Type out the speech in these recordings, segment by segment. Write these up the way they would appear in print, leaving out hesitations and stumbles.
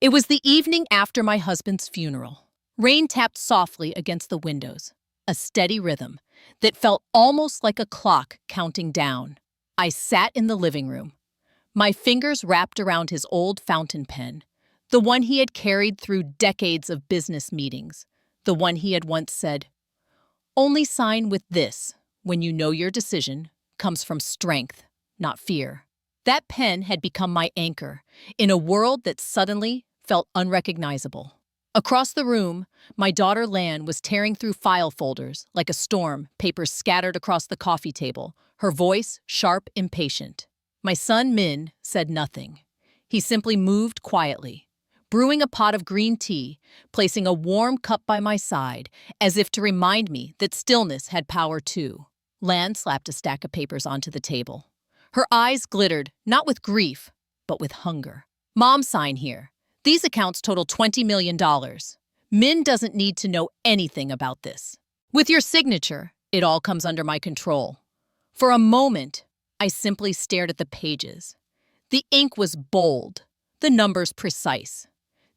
It was the evening after my husband's funeral. Rain tapped softly against the windows, a steady rhythm that felt almost like a clock counting down. I sat in the living room, my fingers wrapped around his old fountain pen, the one he had carried through decades of business meetings, the one he had once said, "Only sign with this when you know your decision comes from strength, not fear." That pen had become my anchor in a world that suddenly felt unrecognizable. Across the room, my daughter Lan was tearing through file folders like a storm, papers scattered across the coffee table, her voice sharp, impatient. My son Minh said nothing. He simply moved quietly, brewing a pot of green tea, placing a warm cup by my side, as if to remind me that stillness had power too. Lan slapped a stack of papers onto the table. Her eyes glittered, not with grief, but with hunger. "Mom, sign here. These accounts total $20 million. Min doesn't need to know anything about this. With your signature, it all comes under my control." For a moment, I simply stared at the pages. The ink was bold, the numbers precise.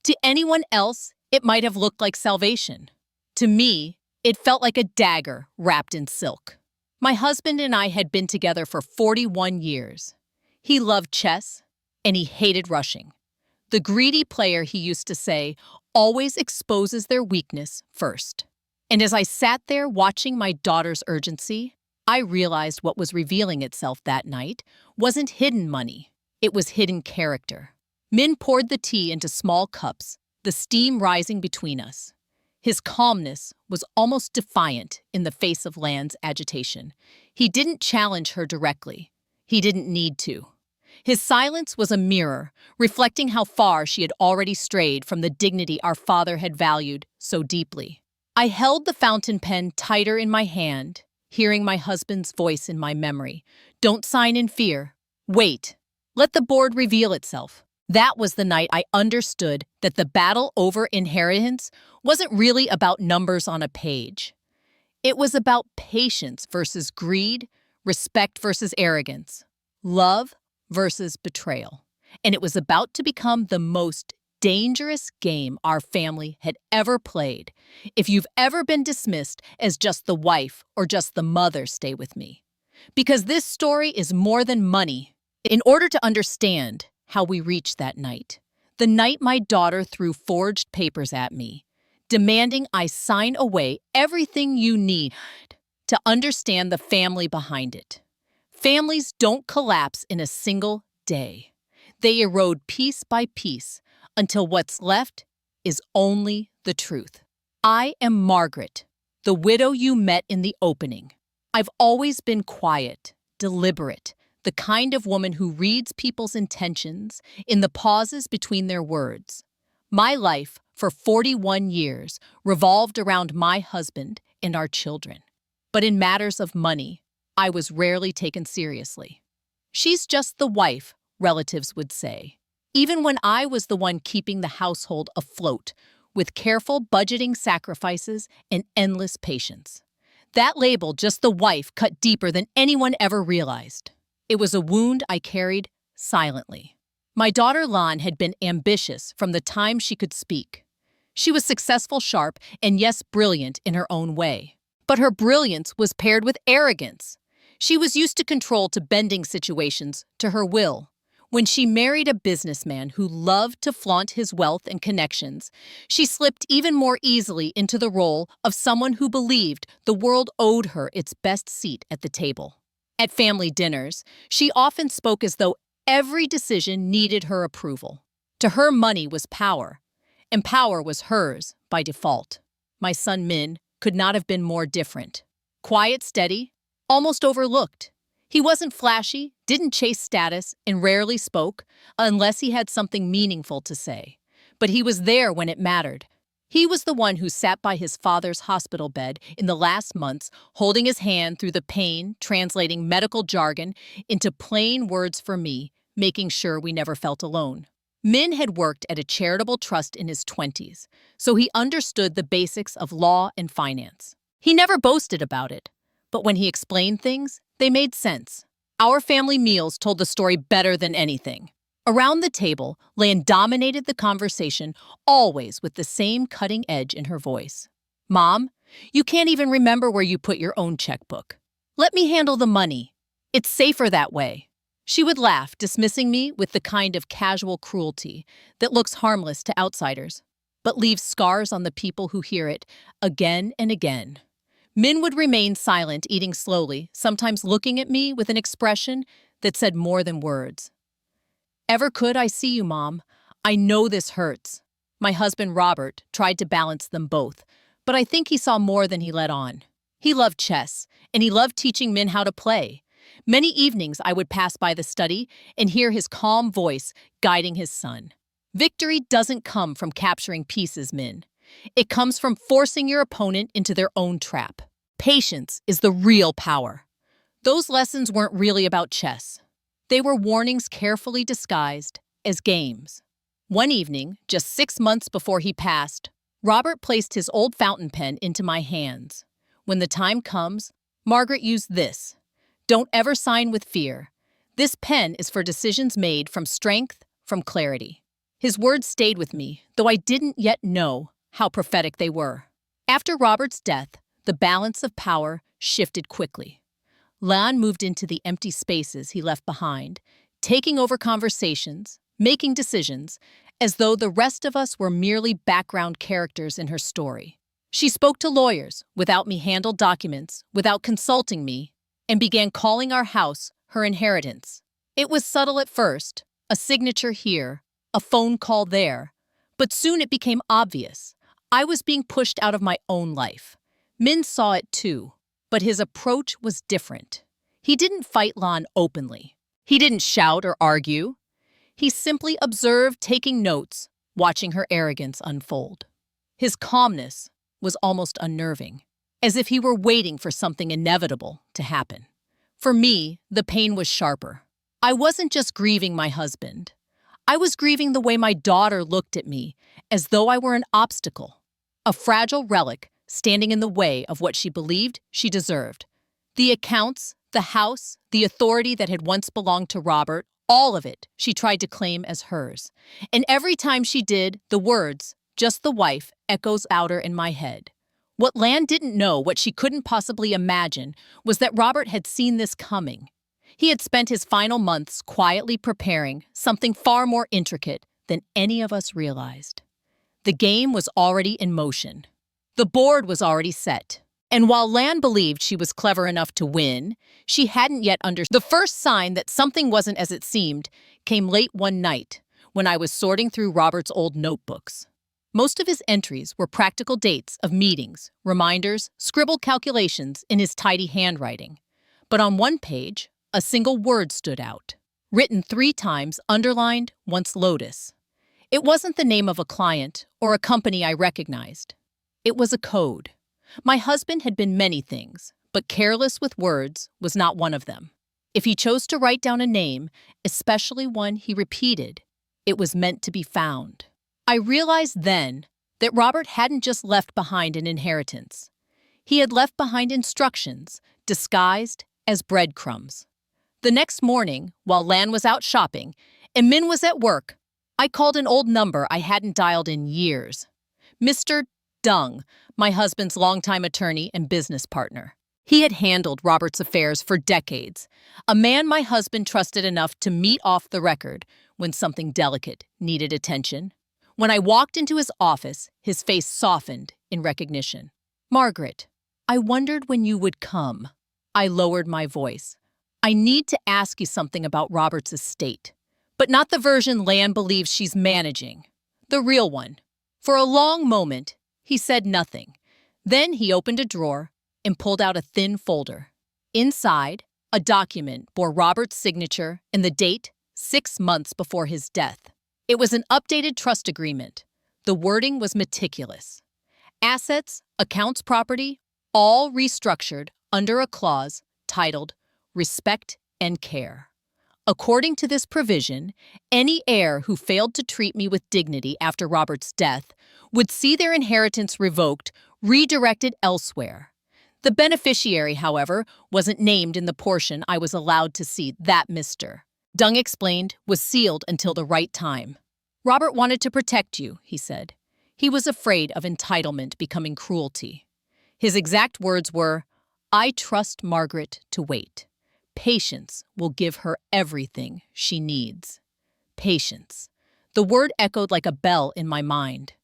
To anyone else, it might have looked like salvation. To me, it felt like a dagger wrapped in silk. My husband and I had been together for 41 years. He loved chess, and he hated rushing. The greedy player, he used to say, always exposes their weakness first. And as I sat there watching my daughter's urgency, I realized what was revealing itself that night wasn't hidden money. It was hidden character. Min poured the tea into small cups, the steam rising between us. His calmness was almost defiant in the face of Lan's agitation. He didn't challenge her directly. He didn't need to. His silence was a mirror, reflecting how far she had already strayed from the dignity our father had valued so deeply. I held the fountain pen tighter in my hand, hearing my husband's voice in my memory. "Don't sign in fear. Wait. Let the board reveal itself." That was the night I understood that the battle over inheritance wasn't really about numbers on a page. It was about patience versus greed, respect versus arrogance, love versus betrayal. And it was about to become the most dangerous game our family had ever played. If you've ever been dismissed as just the wife or just the mother, stay with me. Because this story is more than money. In order to understand how we reached that night, the night my daughter threw forged papers at me, demanding I sign away everything you need to understand the family behind it. Families don't collapse in a single day. They erode piece by piece until what's left is only the truth. I am Margaret, the widow you met in the opening. I've always been quiet, deliberate, the kind of woman who reads people's intentions in the pauses between their words. My life, for 41 years, revolved around my husband and our children. But in matters of money, I was rarely taken seriously. "She's just the wife," relatives would say, even when I was the one keeping the household afloat, with careful budgeting sacrifices and endless patience. That label, just the wife, cut deeper than anyone ever realized. It was a wound I carried silently. My daughter Lan had been ambitious from the time she could speak. She was successful, sharp, and yes, brilliant in her own way. But her brilliance was paired with arrogance. She was used to control, to bending situations to her will. When she married a businessman who loved to flaunt his wealth and connections, she slipped even more easily into the role of someone who believed the world owed her its best seat at the table. At family dinners, she often spoke as though every decision needed her approval. To her, money was power, and power was hers by default. My son Min could not have been more different. Quiet, steady, almost overlooked. He wasn't flashy, didn't chase status, and rarely spoke unless he had something meaningful to say. But he was there when it mattered. He was the one who sat by his father's hospital bed in the last months, holding his hand through the pain, translating medical jargon into plain words for me, making sure we never felt alone. Min had worked at a charitable trust in his 20s, so he understood the basics of law and finance. He never boasted about it, but when he explained things, they made sense. Our family meals told the story better than anything. Around the table, Lan dominated the conversation, always with the same cutting edge in her voice. Mom, you can't even remember where you put your own checkbook. Let me handle the money. It's safer that way. She would laugh, dismissing me with the kind of casual cruelty that looks harmless to outsiders, but leaves scars on the people who hear it again and again. Min would remain silent, eating slowly, sometimes looking at me with an expression that said more than words. Ever could I see you, Mom? I know this hurts. My husband, Robert, tried to balance them both, but I think he saw more than he let on. He loved chess, and he loved teaching Min how to play. Many evenings I would pass by the study and hear his calm voice guiding his son. Victory doesn't come from capturing pieces, Min. It comes from forcing your opponent into their own trap. Patience is the real power. Those lessons weren't really about chess. They were warnings carefully disguised as games. One evening, just 6 months before he passed, Robert placed his old fountain pen into my hands. When the time comes, Margaret used this. Don't ever sign with fear. This pen is for decisions made from strength, from clarity. His words stayed with me, though I didn't yet know how prophetic they were. After Robert's death, the balance of power shifted quickly. Lan moved into the empty spaces he left behind, taking over conversations, making decisions, as though the rest of us were merely background characters in her story. She spoke to lawyers without me, handled documents without consulting me, and began calling our house her inheritance. It was subtle at first, a signature here, a phone call there, but soon it became obvious. I was being pushed out of my own life. Min saw it too, but his approach was different. He didn't fight Lan openly. He didn't shout or argue. He simply observed, taking notes, watching her arrogance unfold. His calmness was almost unnerving, as if he were waiting for something inevitable to happen. For me, the pain was sharper. I wasn't just grieving my husband. I was grieving the way my daughter looked at me, as though I were an obstacle, a fragile relic standing in the way of what she believed she deserved. The accounts, the house, the authority that had once belonged to Robert, all of it she tried to claim as hers. And every time she did, the words, "just the wife," echoes louder in my head. What Lan didn't know, what she couldn't possibly imagine, was that Robert had seen this coming. He had spent his final months quietly preparing something far more intricate than any of us realized. The game was already in motion. The board was already set. And while Lan believed she was clever enough to win, she hadn't yet understood. The first sign that something wasn't as it seemed came late one night when I was sorting through Robert's old notebooks. Most of his entries were practical dates of meetings, reminders, scribbled calculations in his tidy handwriting. But on one page, a single word stood out, written 3 times, underlined, once Lotus. It wasn't the name of a client or a company I recognized. It was a code. My husband had been many things, but careless with words was not one of them. If he chose to write down a name, especially one he repeated, it was meant to be found. I realized then that Robert hadn't just left behind an inheritance. He had left behind instructions, disguised as breadcrumbs. The next morning, while Lan was out shopping and Min was at work, I called an old number I hadn't dialed in years. Mr. Dung, my husband's longtime attorney and business partner. He had handled Robert's affairs for decades, a man my husband trusted enough to meet off the record when something delicate needed attention. When I walked into his office, his face softened in recognition. "Margaret, I wondered when you would come." I lowered my voice. "I need to ask you something about Robert's estate, but not the version Lan believes she's managing. The real one." For a long moment, he said nothing. Then he opened a drawer and pulled out a thin folder. Inside, a document bore Robert's signature and the date 6 months before his death. It was an updated trust agreement. The wording was meticulous. Assets, accounts, property, all restructured under a clause titled Respect and Care. According to this provision, any heir who failed to treat me with dignity after Robert's death would see their inheritance revoked, redirected elsewhere. The beneficiary, however, wasn't named in the portion I was allowed to see. That Mr. Dung explained, was sealed until the right time. Robert wanted to protect you, he said. He was afraid of entitlement becoming cruelty. His exact words were, I trust Margaret to wait. Patience will give her everything she needs. Patience. The word echoed like a bell in my mind.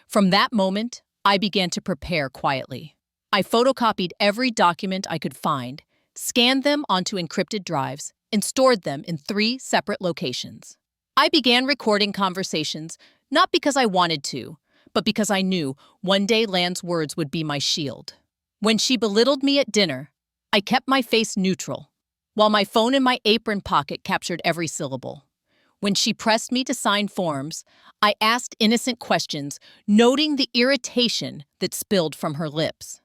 From that moment, I began to prepare quietly. I photocopied every document I could find, scanned them onto encrypted drives, and stored them in 3 separate locations. I began recording conversations, not because I wanted to, but because I knew one day Lan's words would be my shield. When she belittled me at dinner, I kept my face neutral, while my phone in my apron pocket captured every syllable. When she pressed me to sign forms, I asked innocent questions, noting the irritation that spilled from her lips.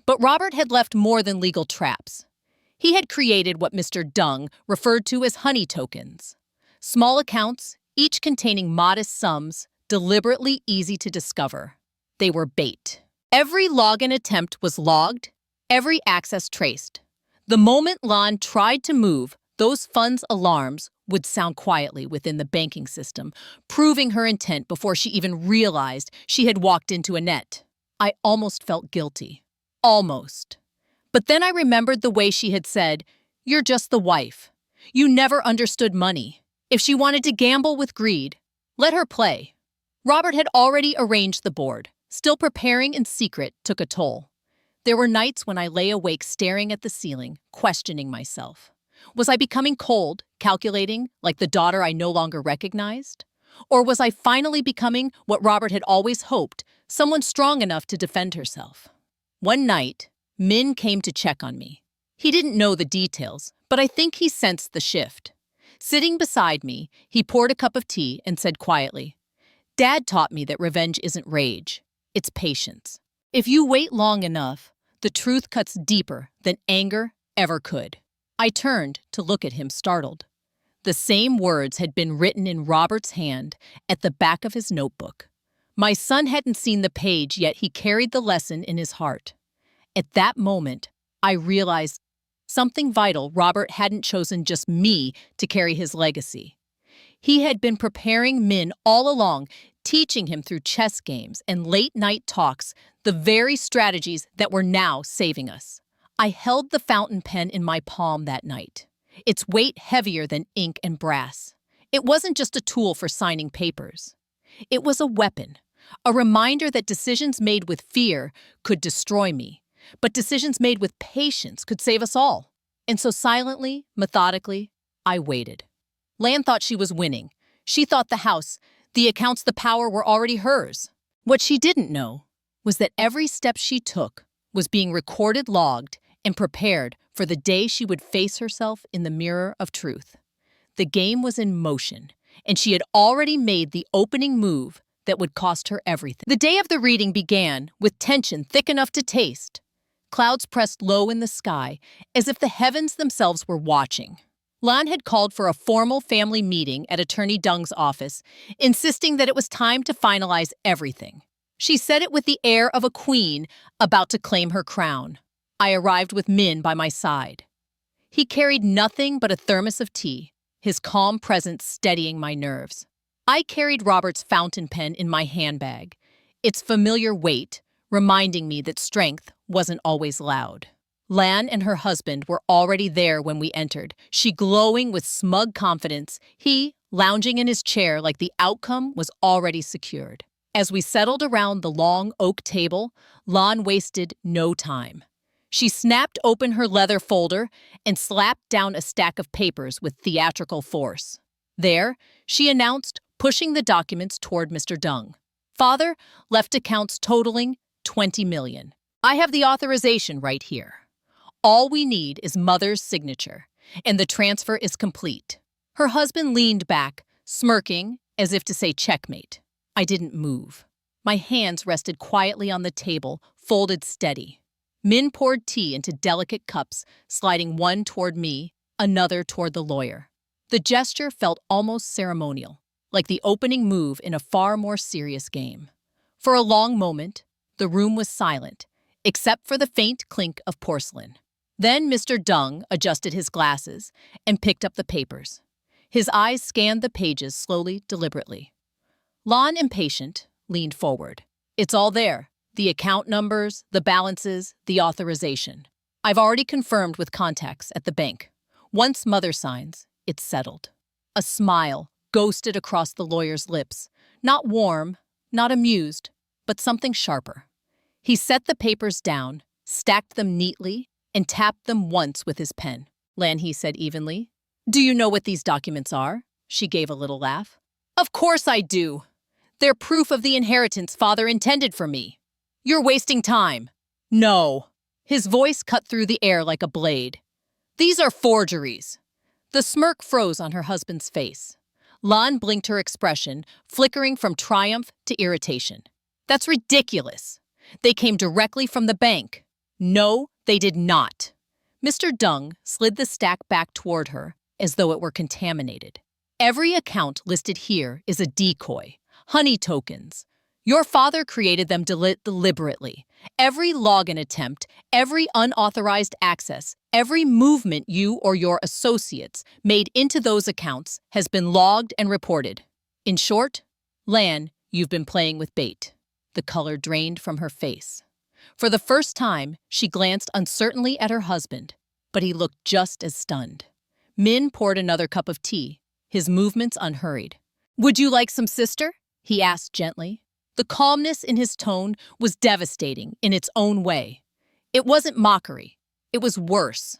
But Robert had left more than legal traps. He had created what Mr. Dung referred to as honey tokens. Small accounts, each containing modest sums, deliberately easy to discover. They were bait. Every login attempt was logged, every access traced. The moment Lan tried to move, those funds' alarms would sound quietly within the banking system, proving her intent before she even realized she had walked into a net. I almost felt guilty. Almost. But then I remembered the way she had said, "You're just the wife. You never understood money. If she wanted to gamble with greed, let her play." Robert had already arranged the board. Still preparing in secret took a toll. There were nights when I lay awake staring at the ceiling, questioning myself. Was I becoming cold, calculating, like the daughter I no longer recognized? Or was I finally becoming what Robert had always hoped, someone strong enough to defend herself? One night, Minh came to check on me. He didn't know the details, but I think he sensed the shift. Sitting beside me, he poured a cup of tea and said quietly, "Dad taught me that revenge isn't rage, it's patience. If you wait long enough, the truth cuts deeper than anger ever could." I turned to look at him startled. The same words had been written in Robert's hand at the back of his notebook. My son hadn't seen the page, yet he carried the lesson in his heart. At that moment, I realized something vital. Robert hadn't chosen just me to carry his legacy. He had been preparing Minh all along, teaching him through chess games and late-night talks the very strategies that were now saving us. I held the fountain pen in my palm that night, its weight heavier than ink and brass. It wasn't just a tool for signing papers. It was a weapon, a reminder that decisions made with fear could destroy me, but decisions made with patience could save us all. And so silently, methodically, I waited. Lan thought she was winning. She thought the house, the accounts, the power were already hers. What she didn't know was that every step she took was being recorded, logged, and prepared for the day she would face herself in the mirror of truth. The game was in motion, and she had already made the opening move that would cost her everything. The day of the reading began with tension thick enough to taste. Clouds pressed low in the sky, as if the heavens themselves were watching. Lan had called for a formal family meeting at Attorney Dung's office, insisting that it was time to finalize everything. She said it with the air of a queen about to claim her crown. I arrived with Minh by my side. He carried nothing but a thermos of tea, his calm presence steadying my nerves. I carried Robert's fountain pen in my handbag, its familiar weight reminding me that strength wasn't always loud. Lan and her husband were already there when we entered, she glowing with smug confidence, he lounging in his chair like the outcome was already secured. As we settled around the long oak table, Lan wasted no time. She snapped open her leather folder and slapped down a stack of papers with theatrical force. There, she announced, pushing the documents toward Mr. Dung. "Father left accounts totaling $20 million. I have the authorization right here. All we need is Mother's signature, and the transfer is complete." Her husband leaned back, smirking as if to say checkmate. I didn't move. My hands rested quietly on the table, folded steady. Minh poured tea into delicate cups, sliding one toward me, another toward the lawyer. The gesture felt almost ceremonial, like the opening move in a far more serious game. For a long moment, the room was silent, except for the faint clink of porcelain. Then Mr. Dung adjusted his glasses and picked up the papers. His eyes scanned the pages slowly, deliberately. Lon, impatient, leaned forward. It's all there. The account numbers, the balances, the authorization. I've already confirmed with contacts at the bank. Once Mother signs, it's settled. A smile ghosted across the lawyer's lips. Not warm, not amused, but something sharper. He set the papers down, stacked them neatly, and tapped them once with his pen. Lan, he said evenly. Do you know what these documents are? She gave a little laugh. Of course I do. They're proof of the inheritance Father intended for me. You're wasting time. No. His voice cut through the air like a blade. These are forgeries. The smirk froze on her husband's face. Lan blinked, her expression flickering from triumph to irritation. That's ridiculous. They came directly from the bank. No, they did not. Mr. Dung slid the stack back toward her as though it were contaminated. Every account listed here is a decoy. Honey tokens. Your father created them deliberately. Every login attempt, every unauthorized access, every movement you or your associates made into those accounts has been logged and reported. In short, Lan, you've been playing with bait. The color drained from her face. For the first time, she glanced uncertainly at her husband, but he looked just as stunned. Minh poured another cup of tea, his movements unhurried. Would you like some, sister? He asked gently. The calmness in his tone was devastating in its own way. It wasn't mockery. It was worse.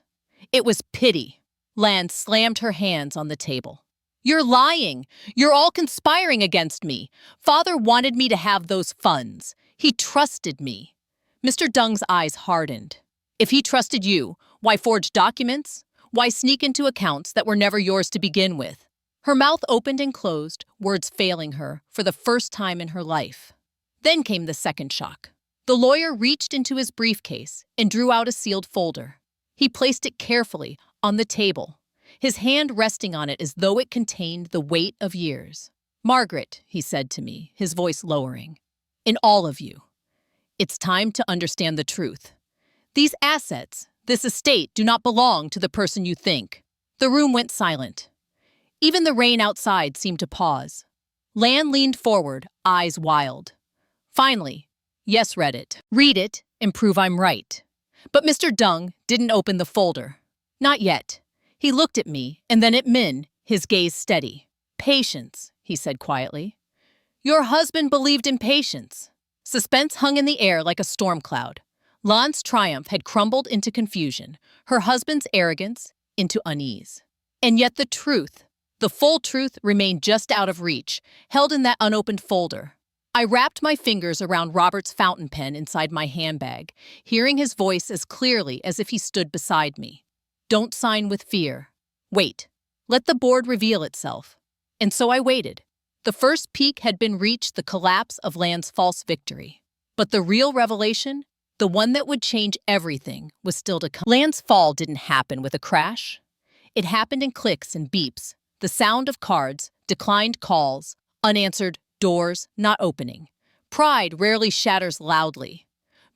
It was pity. Lan slammed her hands on the table. You're lying. You're all conspiring against me. Father wanted me to have those funds. He trusted me. Mr. Dung's eyes hardened. If he trusted you, why forge documents? Why sneak into accounts that were never yours to begin with? Her mouth opened and closed, words failing her for the first time in her life. Then came the second shock. The lawyer reached into his briefcase and drew out a sealed folder. He placed it carefully on the table, his hand resting on it as though it contained the weight of years. Margaret, he said to me, his voice lowering, in all of you, it's time to understand the truth. These assets, this estate, do not belong to the person you think. The room went silent. Even the rain outside seemed to pause. Lan leaned forward, eyes wild. Finally, yes, read it. Read it and prove I'm right. But Mr. Dung didn't open the folder. Not yet. He looked at me and then at Minh, his gaze steady. Patience, he said quietly. Your husband believed in patience. Suspense hung in the air like a storm cloud. Lan's triumph had crumbled into confusion, her husband's arrogance into unease. And yet the truth, the full truth, remained just out of reach, held in that unopened folder. I wrapped my fingers around Robert's fountain pen inside my handbag, hearing his voice as clearly as if he stood beside me. Don't sign with fear. Wait. Let the board reveal itself. And so I waited. The first peak had been reached, the collapse of Lan's false victory. But the real revelation, the one that would change everything, was still to come. Lan's fall didn't happen with a crash. It happened in clicks and beeps, the sound of cards, declined calls, unanswered doors not opening. Pride rarely shatters loudly.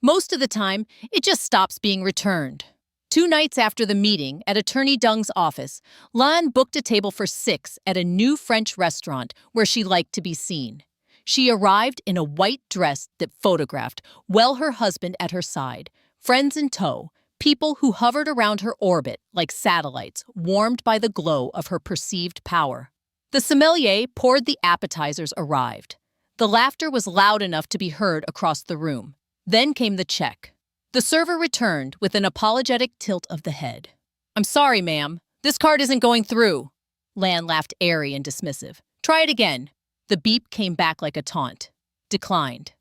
Most of the time, it just stops being returned. 2 nights after the meeting at Attorney Dung's office, Lan booked a table for 6 at a new French restaurant where she liked to be seen. She arrived in a white dress that photographed, well, her husband at her side, friends in tow, people who hovered around her orbit like satellites, warmed by the glow of her perceived power. The sommelier poured the appetizers arrived. The laughter was loud enough to be heard across the room. Then came the check. The server returned with an apologetic tilt of the head. I'm sorry, ma'am. This card isn't going through. Lan laughed airy and dismissive. Try it again. The beep came back like a taunt. Declined.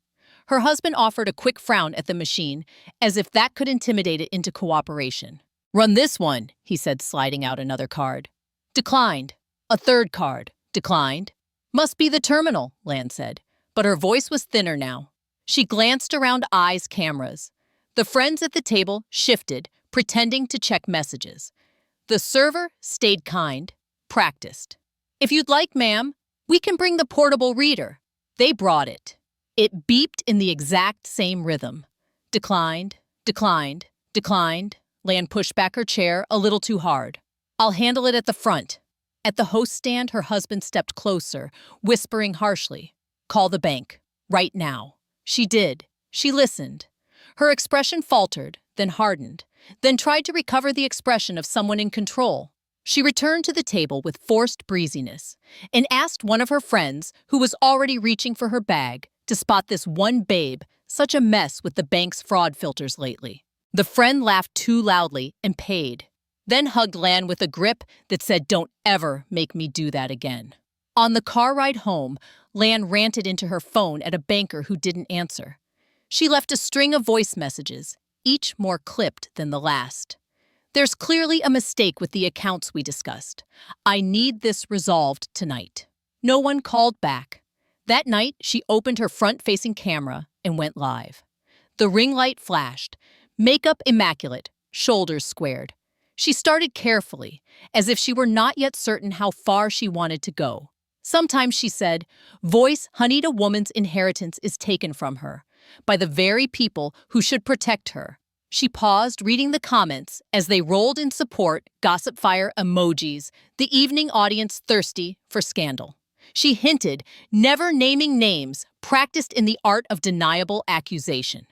Her husband offered a quick frown at the machine, as if that could intimidate it into cooperation. Run this one, he said, sliding out another card. Declined. A third card. Declined. Must be the terminal, Lan said, but her voice was thinner now. She glanced around eyes, cameras. The friends at the table shifted, pretending to check messages. The server stayed kind, practiced. If you'd like, ma'am, we can bring the portable reader. They brought it. It beeped in the exact same rhythm. Declined, declined, declined. Lan pushed back her chair a little too hard. I'll handle it at the front. At the host stand, her husband stepped closer, whispering harshly, "Call the bank. Right now." She did. She listened. Her expression faltered, then hardened, then tried to recover the expression of someone in control. She returned to the table with forced breeziness and asked one of her friends, who was already reaching for her bag, to spot this one babe, such a mess with the bank's fraud filters lately. The friend laughed too loudly and paid, then hugged Lan with a grip that said, "Don't ever make me do that again." On the car ride home, Lan ranted into her phone at a banker who didn't answer. She left a string of voice messages, each more clipped than the last. "There's clearly a mistake with the accounts we discussed. I need this resolved tonight." No one called back. That night, she opened her front-facing camera and went live. The ring light flashed, makeup immaculate, shoulders squared. She started carefully, as if she were not yet certain how far she wanted to go. Sometimes she said, "Voice honeyed a woman's inheritance is taken from her by the very people who should protect her." She paused, reading the comments as they rolled in support, gossip fire emojis, the evening audience thirsty for scandal. She hinted, never naming names, practiced in the art of deniable accusation.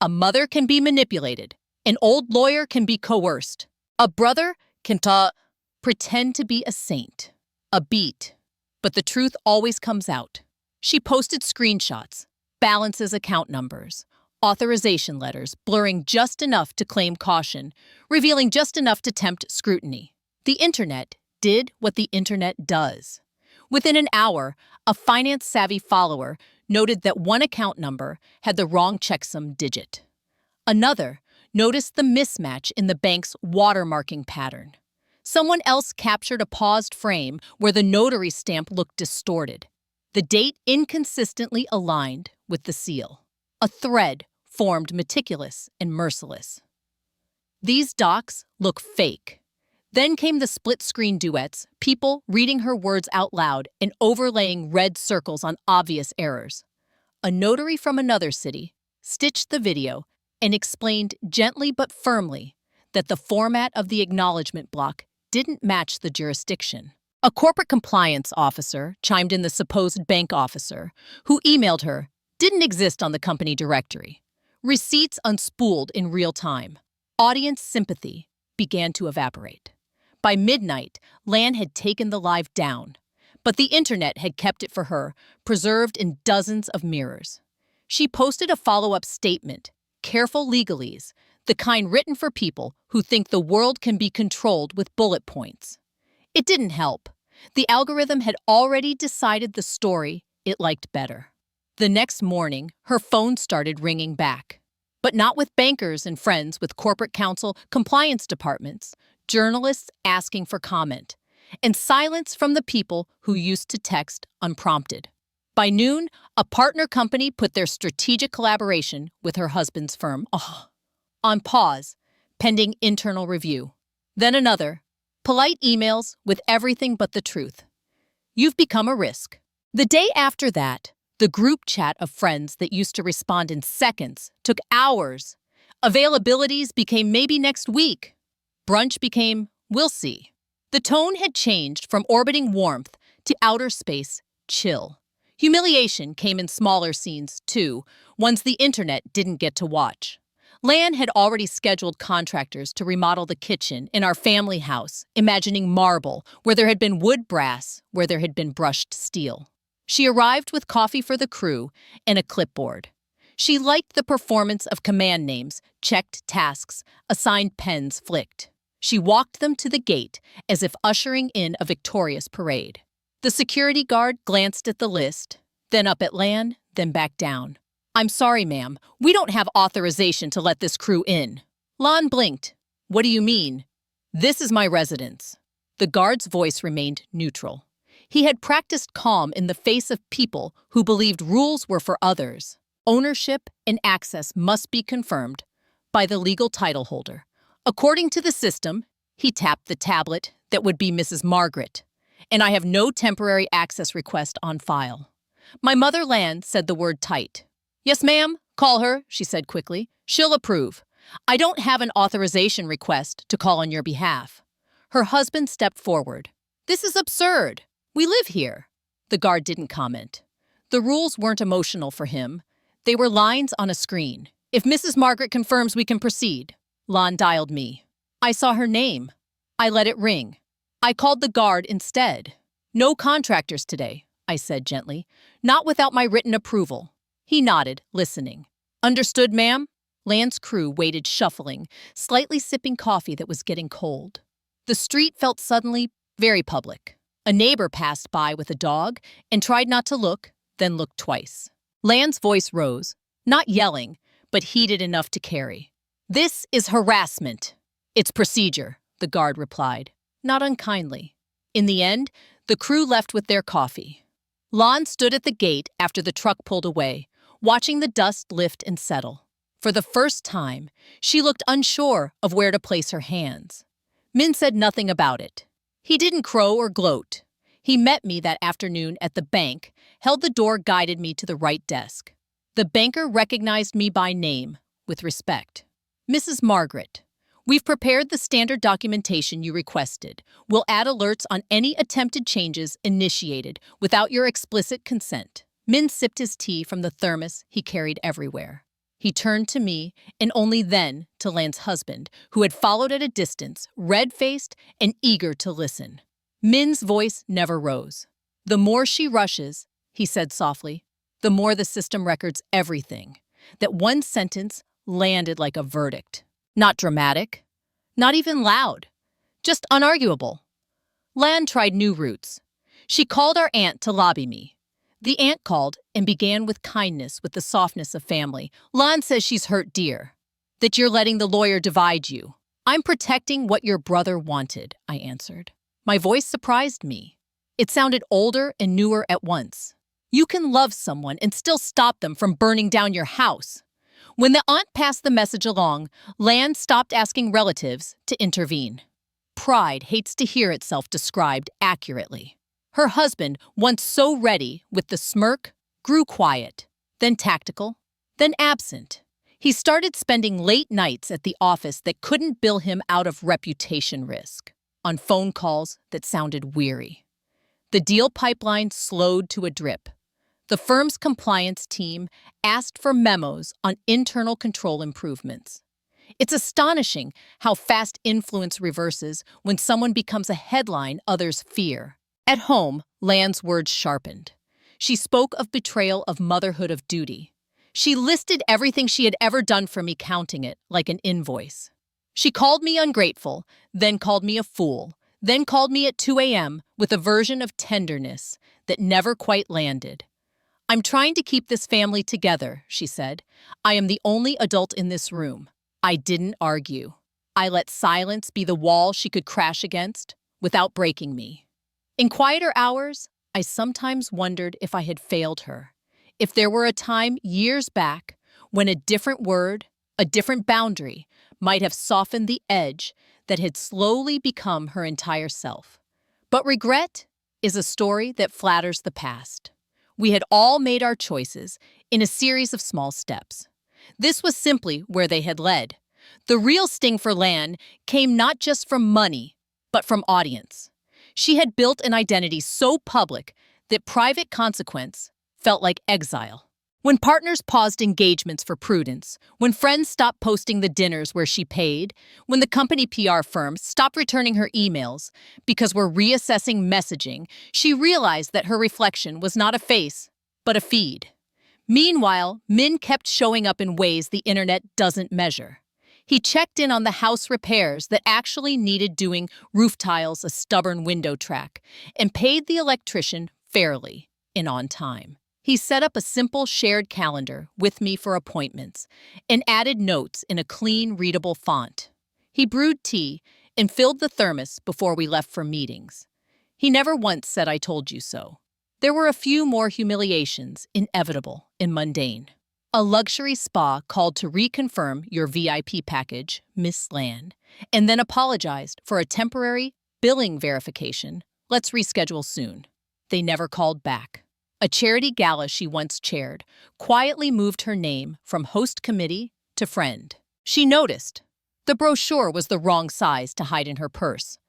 A mother can be manipulated. An old lawyer can be coerced. A brother can pretend to be a saint. A beat. But the truth always comes out. She posted screenshots, balances, account numbers, authorization letters, blurring just enough to claim caution, revealing just enough to tempt scrutiny. The internet did what the internet does. Within an hour, a finance-savvy follower noted that one account number had the wrong checksum digit. Another noticed the mismatch in the bank's watermarking pattern. Someone else captured a paused frame where the notary stamp looked distorted. The date inconsistently aligned with the seal. A thread formed meticulous and merciless. "These docs look fake." Then came the split-screen duets, people reading her words out loud and overlaying red circles on obvious errors. A notary from another city stitched the video and explained gently but firmly that the format of the acknowledgement block didn't match the jurisdiction. A corporate compliance officer chimed in the supposed bank officer, who emailed her, didn't exist on the company directory. Receipts unspooled in real time. Audience sympathy began to evaporate. By midnight, Lan had taken the live down, but the internet had kept it for her, preserved in dozens of mirrors. She posted a follow-up statement, careful legalese, the kind written for people who think the world can be controlled with bullet points. It didn't help. The algorithm had already decided the story it liked better. The next morning, her phone started ringing back. But not with bankers and friends, with corporate counsel, compliance departments, journalists asking for comment, and silence from the people who used to text unprompted. By noon, a partner company put their strategic collaboration with her husband's firm on pause, pending internal review. Then another, polite emails with everything but the truth. "You've become a risk." The day after that, the group chat of friends that used to respond in seconds took hours. Availabilities became maybe next week. Brunch became, "we'll see." The tone had changed from orbiting warmth to outer space chill. Humiliation came in smaller scenes, too, ones the internet didn't get to watch. Lan had already scheduled contractors to remodel the kitchen in our family house, imagining marble where there had been wood, brass where there had been brushed steel. She arrived with coffee for the crew and a clipboard. She liked the performance of command names, checked tasks, assigned pens flicked. She walked them to the gate as if ushering in a victorious parade. The security guard glanced at the list, then up at Lan, then back down. "I'm sorry, ma'am. We don't have authorization to let this crew in." Lan blinked. "What do you mean?" "This is my residence." The guard's voice remained neutral. He had practiced calm in the face of people who believed rules were for others. Ownership and access must be confirmed by the legal title holder. According to the system, he tapped the tablet that would be Mrs. Margaret, and I have no temporary access request on file. My mother Lan said the word tight. "Yes, ma'am, call her," she said quickly. "She'll approve. I don't have an authorization request to call on your behalf." Her husband stepped forward. This is absurd. We live here. The guard didn't comment. The rules weren't emotional for him. They were lines on a screen. If Mrs. Margaret confirms we can proceed. Lon dialed me. I saw her name. I let it ring. I called the guard instead. No contractors today, I said gently. Not without my written approval. He nodded, listening. Understood, ma'am? Lan's crew waited shuffling, slightly sipping coffee that was getting cold. The street felt suddenly very public. A neighbor passed by with a dog and tried not to look, then looked twice. Lan's voice rose, not yelling, but heated enough to carry. This is harassment. It's procedure, the guard replied, not unkindly. In the end, the crew left with their coffee. Lon stood at the gate after the truck pulled away, watching the dust lift and settle. For the first time, she looked unsure of where to place her hands. Minh said nothing about it. He didn't crow or gloat. He met me that afternoon at the bank, held the door, guided me to the right desk. The banker recognized me by name, with respect. Mrs. Margaret, we've prepared the standard documentation you requested. We'll add alerts on any attempted changes initiated without your explicit consent. Minh sipped his tea from the thermos he carried everywhere. He turned to me, and only then to Lan's husband, who had followed at a distance, red-faced and eager to listen. Minh's voice never rose. The more she rushes, he said softly, the more the system records everything. That one sentence landed like a verdict. Not dramatic, not even loud, just unarguable. Lan tried new routes. She called our aunt to lobby me. The aunt called and began with kindness, with the softness of family. Lan says she's hurt, dear, that you're letting the lawyer divide you. I'm protecting what your brother wanted, I answered. My voice surprised me. It sounded older and newer at once. You can love someone and still stop them from burning down your house. When the aunt passed the message along, Lan stopped asking relatives to intervene. Pride hates to hear itself described accurately. Her husband, once so ready with the smirk, grew quiet, then tactical, then absent. He started spending late nights at the office that couldn't bill him out of reputation risk, on phone calls that sounded weary. The deal pipeline slowed to a drip. The firm's compliance team asked for memos on internal control improvements. It's astonishing how fast influence reverses when someone becomes a headline others fear. At home, Lan's words sharpened. She spoke of betrayal, of motherhood, of duty. She listed everything she had ever done for me, counting it like an invoice. She called me ungrateful, then called me a fool, then called me at 2 a.m. with a version of tenderness that never quite landed. I'm trying to keep this family together, she said. I am the only adult in this room. I didn't argue. I let silence be the wall she could crash against without breaking me. In quieter hours, I sometimes wondered if I had failed her, if there were a time years back when a different word, a different boundary, might have softened the edge that had slowly become her entire self. But regret is a story that flatters the past. We had all made our choices in a series of small steps. This was simply where they had led. The real sting for Lan came not just from money, but from audience. She had built an identity so public that private consequence felt like exile. When partners paused engagements for prudence, when friends stopped posting the dinners where she paid, when the company PR firm stopped returning her emails because we're reassessing messaging, she realized that her reflection was not a face, but a feed. Meanwhile, Minh kept showing up in ways the internet doesn't measure. He checked in on the house repairs that actually needed doing, roof tiles, a stubborn window track, and paid the electrician fairly and on time. He set up a simple shared calendar with me for appointments and added notes in a clean, readable font. He brewed tea and filled the thermos before we left for meetings. He never once said, "I told you so." There were a few more humiliations, inevitable and mundane. A luxury spa called to reconfirm your VIP package, Miss Lan, and then apologized for a temporary billing verification. Let's reschedule soon. They never called back. A charity gala she once chaired quietly moved her name from host committee to friend. She noticed. The brochure was the wrong size to hide in her purse.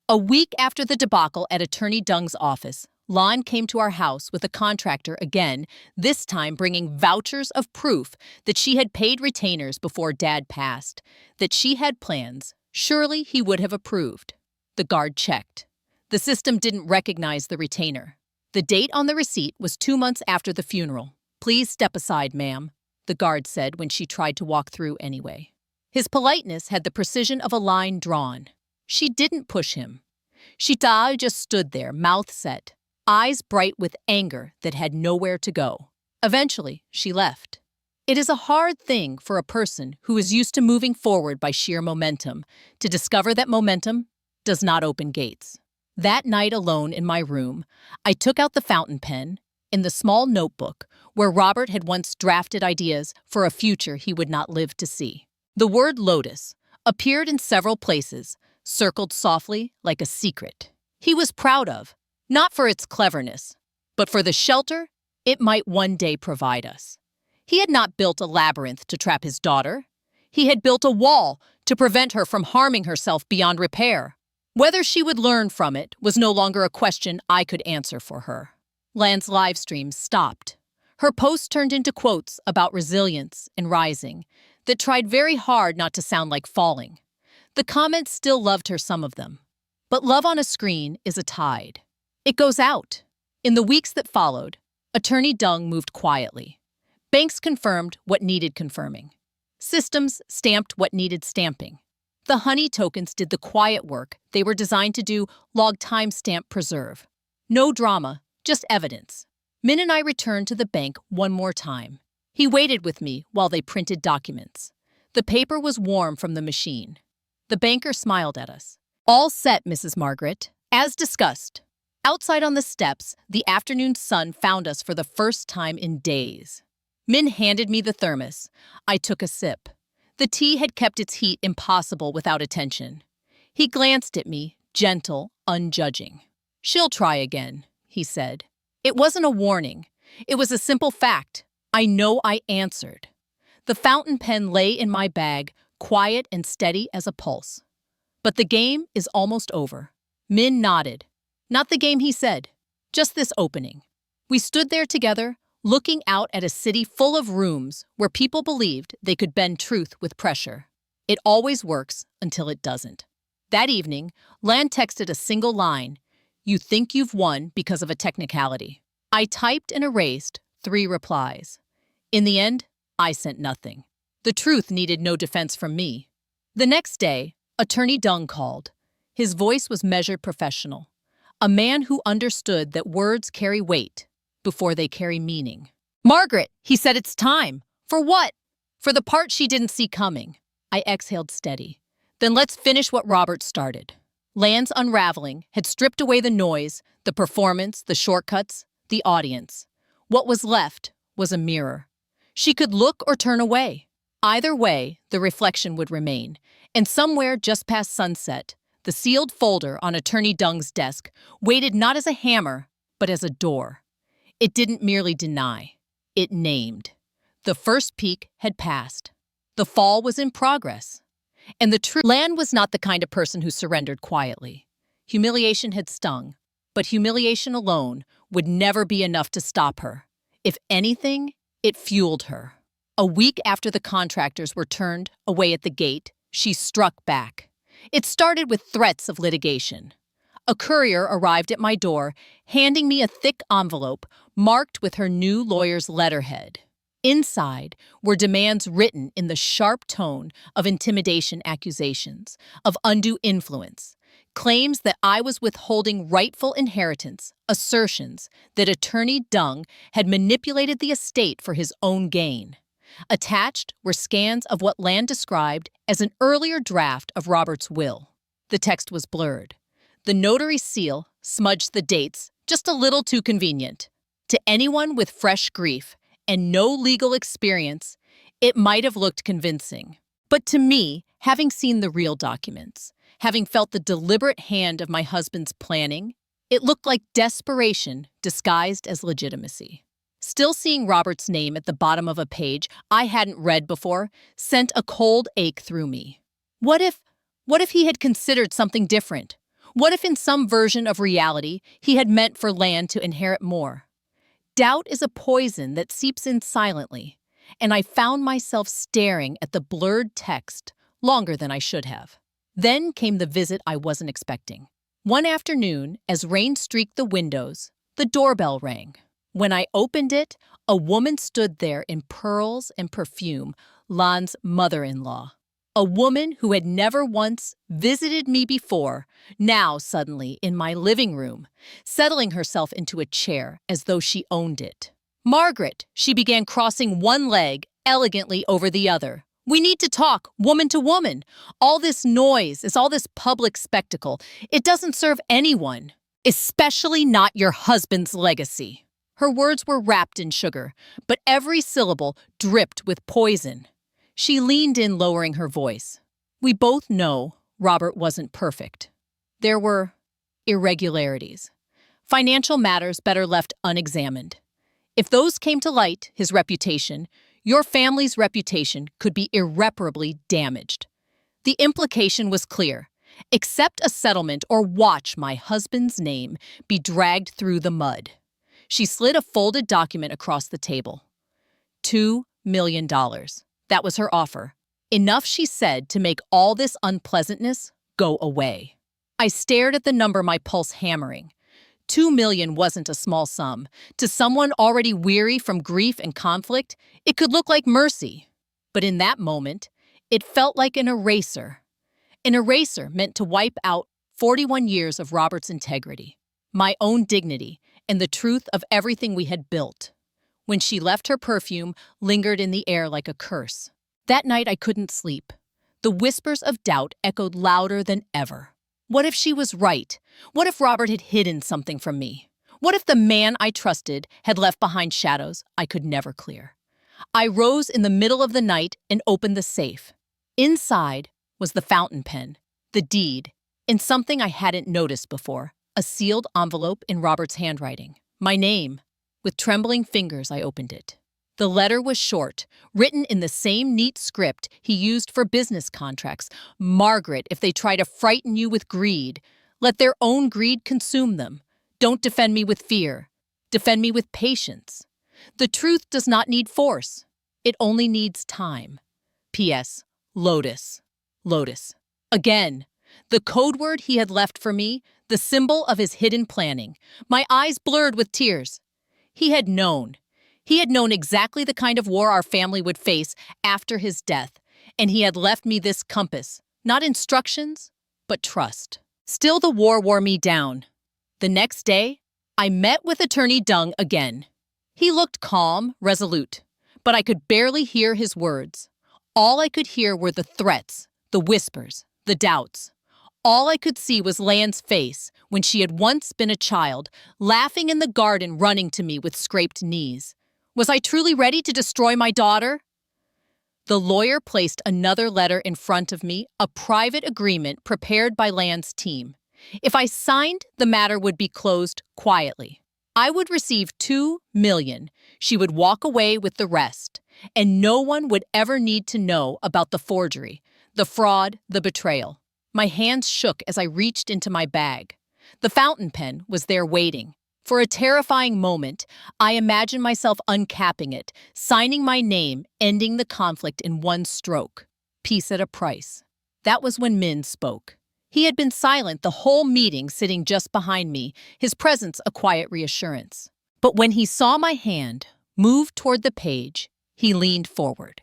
A week after the debacle at Attorney Dung's office, Lon came to our house with a contractor again, this time bringing vouchers of proof that she had paid retainers before Dad passed, that she had plans. Surely he would have approved. The guard checked. The system didn't recognize the retainer. The date on the receipt was 2 months after the funeral. "Please step aside, ma'am," the guard said when she tried to walk through anyway. His politeness had the precision of a line drawn. She didn't push him. She just stood there, mouth set, eyes bright with anger that had nowhere to go. Eventually, she left. It is a hard thing for a person who is used to moving forward by sheer momentum to discover that momentum does not open gates. That night alone in my room, I took out the fountain pen in the small notebook where Robert had once drafted ideas for a future he would not live to see. The word lotus appeared in several places, circled softly like a secret he was proud of, not for its cleverness, but for the shelter it might one day provide us. He had not built a labyrinth to trap his daughter. He had built a wall to prevent her from harming herself beyond repair. Whether she would learn from it was no longer a question I could answer for her. Lan's live stream stopped. Her posts turned into quotes about resilience and rising that tried very hard not to sound like falling. The comments still loved her, some of them. But love on a screen is a tide. It goes out. In the weeks that followed, Attorney Dung moved quietly. Banks confirmed what needed confirming. Systems stamped what needed stamping. The honey tokens did the quiet work they were designed to do, log timestamp preserve. No drama, just evidence. Minh and I returned to the bank one more time. He waited with me while they printed documents. The paper was warm from the machine. The banker smiled at us. "All set, Mrs. Margaret. As discussed." Outside on the steps, the afternoon sun found us for the first time in days. Minh handed me the thermos. I took a sip. The tea had kept its heat impossible without attention. He glanced at me, gentle, unjudging. "She'll try again," he said. It wasn't a warning. It was a simple fact. I know I answered. The fountain pen lay in my bag, quiet and steady as a pulse. "But the game is almost over." Minh nodded. "Not the game," he said. "Just this opening." We stood there together, looking out at a city full of rooms where people believed they could bend truth with pressure. It always works until it doesn't. That evening, Lan texted a single line, "You think you've won because of a technicality." I typed and erased 3 replies. In the end, I sent nothing. The truth needed no defense from me. The next day, Attorney Dung called. His voice was measured, professional. A man who understood that words carry weight before they carry meaning. "Margaret," he said, "it's time." "For what?" "For the part she didn't see coming." I exhaled steady. "Then let's finish what Robert started." Lan's unraveling had stripped away the noise, the performance, the shortcuts, the audience. What was left was a mirror. She could look or turn away. Either way, the reflection would remain. And somewhere just past sunset, the sealed folder on Attorney Dung's desk waited not as a hammer, but as a door. It didn't merely deny. It named. The first peak had passed. The fall was in progress. And the truth, Lan was not the kind of person who surrendered quietly. Humiliation had stung, but humiliation alone would never be enough to stop her. If anything, it fueled her. A week after the contractors were turned away at the gate, she struck back. It started with threats of litigation. A courier arrived at my door, handing me a thick envelope marked with her new lawyer's letterhead. Inside were demands written in the sharp tone of intimidation accusations, of undue influence, claims that I was withholding rightful inheritance, assertions that Attorney Dung had manipulated the estate for his own gain. Attached were scans of what Lan described as an earlier draft of Robert's will. The text was blurred. The notary seal smudged the dates, just a little too convenient. To anyone with fresh grief and no legal experience, it might have looked convincing. But to me, having seen the real documents, having felt the deliberate hand of my husband's planning, it looked like desperation disguised as legitimacy. Still seeing Robert's name at the bottom of a page I hadn't read before sent a cold ache through me. What if he had considered something different? What if in some version of reality he had meant for Lan to inherit more? Doubt is a poison that seeps in silently, and I found myself staring at the blurred text longer than I should have. Then came the visit I wasn't expecting. One afternoon, as rain streaked the windows, the doorbell rang. When I opened it, a woman stood there in pearls and perfume, Lan's mother-in-law. A woman who had never once visited me before, now suddenly in my living room, settling herself into a chair as though she owned it. "Margaret," she began, crossing one leg elegantly over the other. "We need to talk, woman to woman. All this noise, all this public spectacle, it doesn't serve anyone, especially not your husband's legacy." Her words were wrapped in sugar, but every syllable dripped with poison. She leaned in, lowering her voice. "We both know Robert wasn't perfect. There were irregularities. Financial matters better left unexamined. If those came to light, his reputation, your family's reputation, could be irreparably damaged. The implication was clear. Accept a settlement or watch my husband's name be dragged through the mud." She slid a folded document across the table. $2 million. That was her offer. Enough, she said, to make all this unpleasantness go away. I stared at the number, my pulse hammering. 2 million wasn't a small sum. To someone already weary from grief and conflict, it could look like mercy. But in that moment, it felt like an eraser. An eraser meant to wipe out 41 years of Robert's integrity, my own dignity, and the truth of everything we had built. When she left, her perfume lingered in the air like a curse. That night I couldn't sleep. The whispers of doubt echoed louder than ever. What if she was right? What if Robert had hidden something from me? What if the man I trusted had left behind shadows I could never clear? I rose in the middle of the night and opened the safe. Inside was the fountain pen, the deed, and something I hadn't noticed before, a sealed envelope in Robert's handwriting. My name. With trembling fingers, I opened it. The letter was short, written in the same neat script he used for business contracts. "Margaret, if they try to frighten you with greed, let their own greed consume them. Don't defend me with fear. Defend me with patience. The truth does not need force. It only needs time. P.S. Lotus. Lotus." Again, the code word he had left for me, the symbol of his hidden planning. My eyes blurred with tears. He had known. He had known exactly the kind of war our family would face after his death, and he had left me this compass, not instructions, but trust. Still, the war wore me down. The next day, I met with Attorney Dung again. He looked calm, resolute, but I could barely hear his words. All I could hear were the threats, the whispers, the doubts. All I could see was Lan's face when she had once been a child, laughing in the garden, running to me with scraped knees. Was I truly ready to destroy my daughter? The lawyer placed another letter in front of me, a private agreement prepared by Lan's team. If I signed, the matter would be closed quietly. I would receive $2 million. She would walk away with the rest, and no one would ever need to know about the forgery, the fraud, the betrayal. My hands shook as I reached into my bag. The fountain pen was there waiting. For a terrifying moment, I imagined myself uncapping it, signing my name, ending the conflict in one stroke. Peace at a price. That was when Minh spoke. He had been silent the whole meeting, sitting just behind me, his presence a quiet reassurance. But when he saw my hand move toward the page, he leaned forward.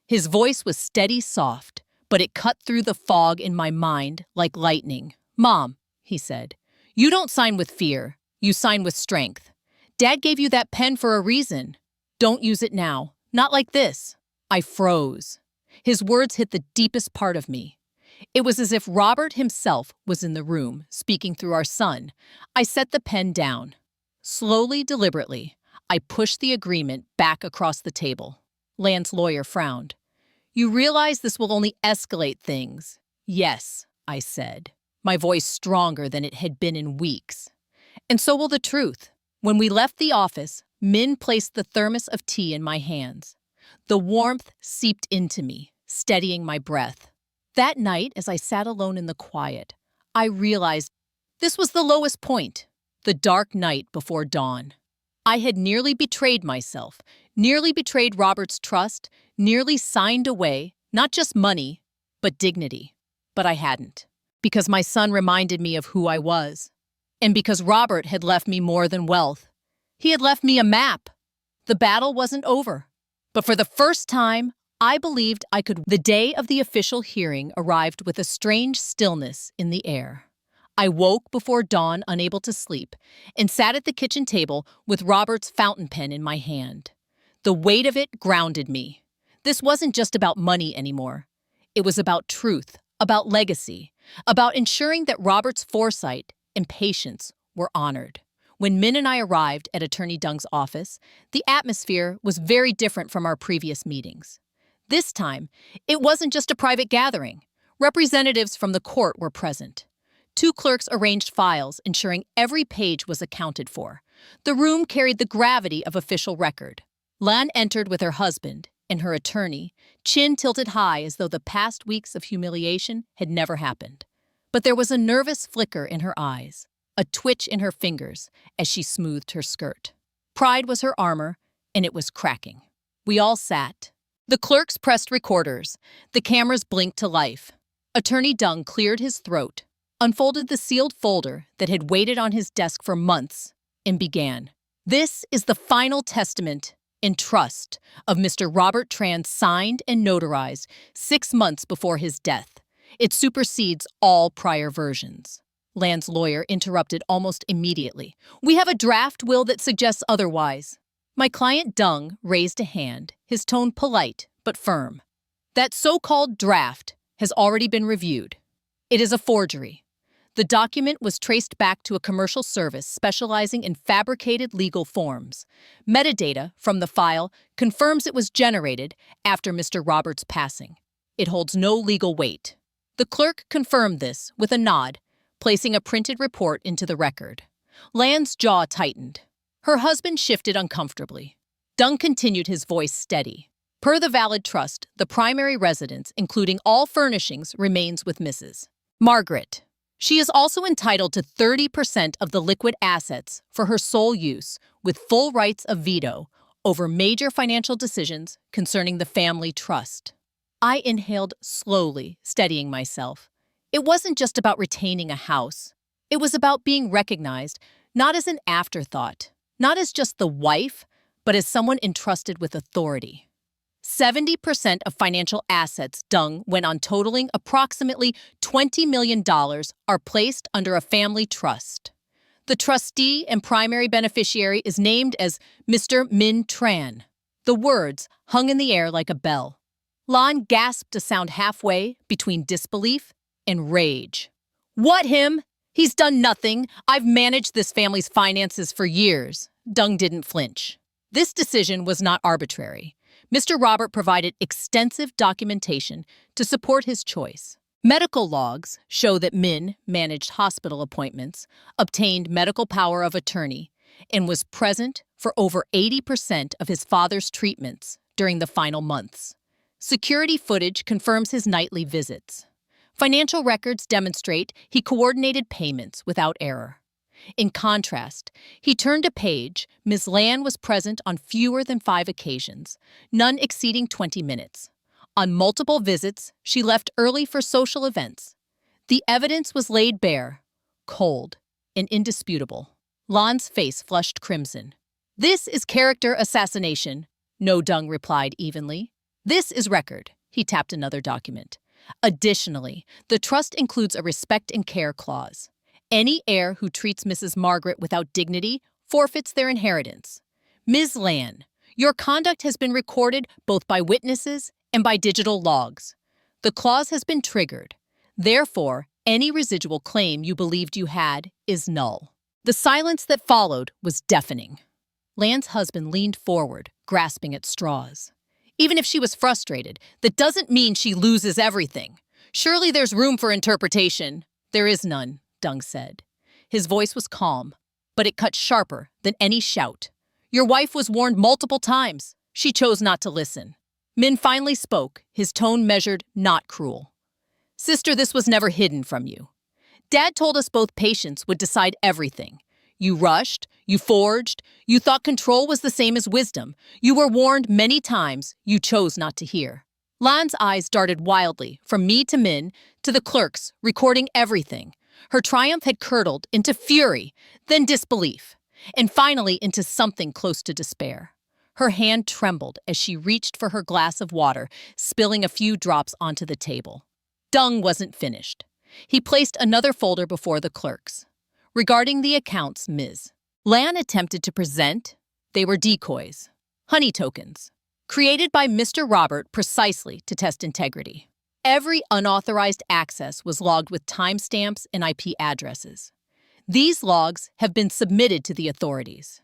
His voice was steady, soft, but it cut through the fog in my mind like lightning. "Mom," he said, "you don't sign with fear. You sign with strength. Dad gave you that pen for a reason. Don't use it now. Not like this." I froze. His words hit the deepest part of me. It was as if Robert himself was in the room, speaking through our son. I set the pen down. Slowly, deliberately, I pushed the agreement back across the table. Lan's lawyer frowned. "You realize this will only escalate things?" "Yes," I said, my voice stronger than it had been in weeks. "And so will the truth." When we left the office, Minh placed the thermos of tea in my hands. The warmth seeped into me, steadying my breath. That night, as I sat alone in the quiet, I realized This was the lowest point, the dark night before dawn. I had nearly betrayed myself, nearly betrayed Robert's trust, nearly signed away, not just money, but dignity. But I hadn't, because my son reminded me of who I was, and because Robert had left me more than wealth. He had left me a map. The battle wasn't over. But for the first time, I believed I could. The day of the official hearing arrived with a strange stillness in the air. I woke before dawn, unable to sleep, and sat at the kitchen table with Robert's fountain pen in my hand. The weight of it grounded me. This wasn't just about money anymore. It was about truth, about legacy, about ensuring that Robert's foresight and patience were honored. When Minh and I arrived at Attorney Dung's office, the atmosphere was very different from our previous meetings. This time, it wasn't just a private gathering. Representatives from the court were present. 2 clerks arranged files, ensuring every page was accounted for. The room carried the gravity of official record. Lan entered with her husband and her attorney, chin tilted high as though the past weeks of humiliation had never happened. But there was a nervous flicker in her eyes, a twitch in her fingers as she smoothed her skirt. Pride was her armor, and it was cracking. We all sat. The clerks pressed recorders. The cameras blinked to life. Attorney Dung cleared his throat, unfolded the sealed folder that had waited on his desk for months, and began. This is the final testament in trust of Mr. Robert Tran, signed and notarized 6 months before his death. It supersedes all prior versions. Lan's lawyer interrupted almost immediately. We have a draft will that suggests otherwise. My client Dung raised a hand, his tone polite but firm. That so-called draft has already been reviewed. It is a forgery. The document was traced back to a commercial service specializing in fabricated legal forms. Metadata from the file confirms it was generated after Mr. Roberts' passing. It holds no legal weight. The clerk confirmed this with a nod, placing a printed report into the record. Lan's jaw tightened. Her husband shifted uncomfortably. Dung continued, his voice steady. Per the valid trust, the primary residence, including all furnishings, remains with Mrs. Margaret. She is also entitled to 30% of the liquid assets for her sole use, with full rights of veto over major financial decisions concerning the family trust. I inhaled slowly, steadying myself. It wasn't just about retaining a house. It was about being recognized, not as an afterthought, not as just the wife, but as someone entrusted with authority. 70% of financial assets, Dung went on, totaling approximately $20 million, are placed under a family trust. The trustee and primary beneficiary is named as Mr. Minh Tran. The words hung in the air like a bell. Lan gasped a sound halfway between disbelief and rage. What him? He's done nothing. I've managed this family's finances for years. Dung didn't flinch. This decision was not arbitrary. Mr. Robert provided extensive documentation to support his choice. Medical logs show that Minh managed hospital appointments, obtained medical power of attorney, and was present for over 80% of his father's treatments during the final months. Security footage confirms his nightly visits. Financial records demonstrate he coordinated payments without error. In contrast, he turned a page. Ms. Lan was present on fewer than 5 occasions, none exceeding 20 minutes. On multiple visits, she left early for social events. The evidence was laid bare, cold, and indisputable. Lan's face flushed crimson. This is character assassination, No Dung replied evenly. This is record. He tapped another document. Additionally, the trust includes a respect and care clause. Any heir who treats Mrs. Margaret without dignity forfeits their inheritance. Ms. Lan, your conduct has been recorded both by witnesses and by digital logs. The clause has been triggered. Therefore, any residual claim you believed you had is null. The silence that followed was deafening. Lan's husband leaned forward, grasping at straws. Even if she was frustrated, that doesn't mean she loses everything. Surely there's room for interpretation. There is none, Dung said. His voice was calm, but it cut sharper than any shout. Your wife was warned multiple times. She chose not to listen. Minh finally spoke, his tone measured, not cruel. Sister, this was never hidden from you. Dad told us both patience would decide everything. You rushed, you forged, you thought control was the same as wisdom. You were warned many times, you chose not to hear. Lan's eyes darted wildly, from me to Minh, to the clerks, recording everything. Her triumph had curdled into fury, then disbelief, and finally into something close to despair. Her hand trembled as she reached for her glass of water, spilling a few drops onto the table. Dung wasn't finished. He placed another folder before the clerks. Regarding the accounts, Ms. Lan attempted to present, they were decoys, honey tokens, created by Mr. Robert precisely to test integrity. Every unauthorized access was logged with timestamps and IP addresses. These logs have been submitted to the authorities.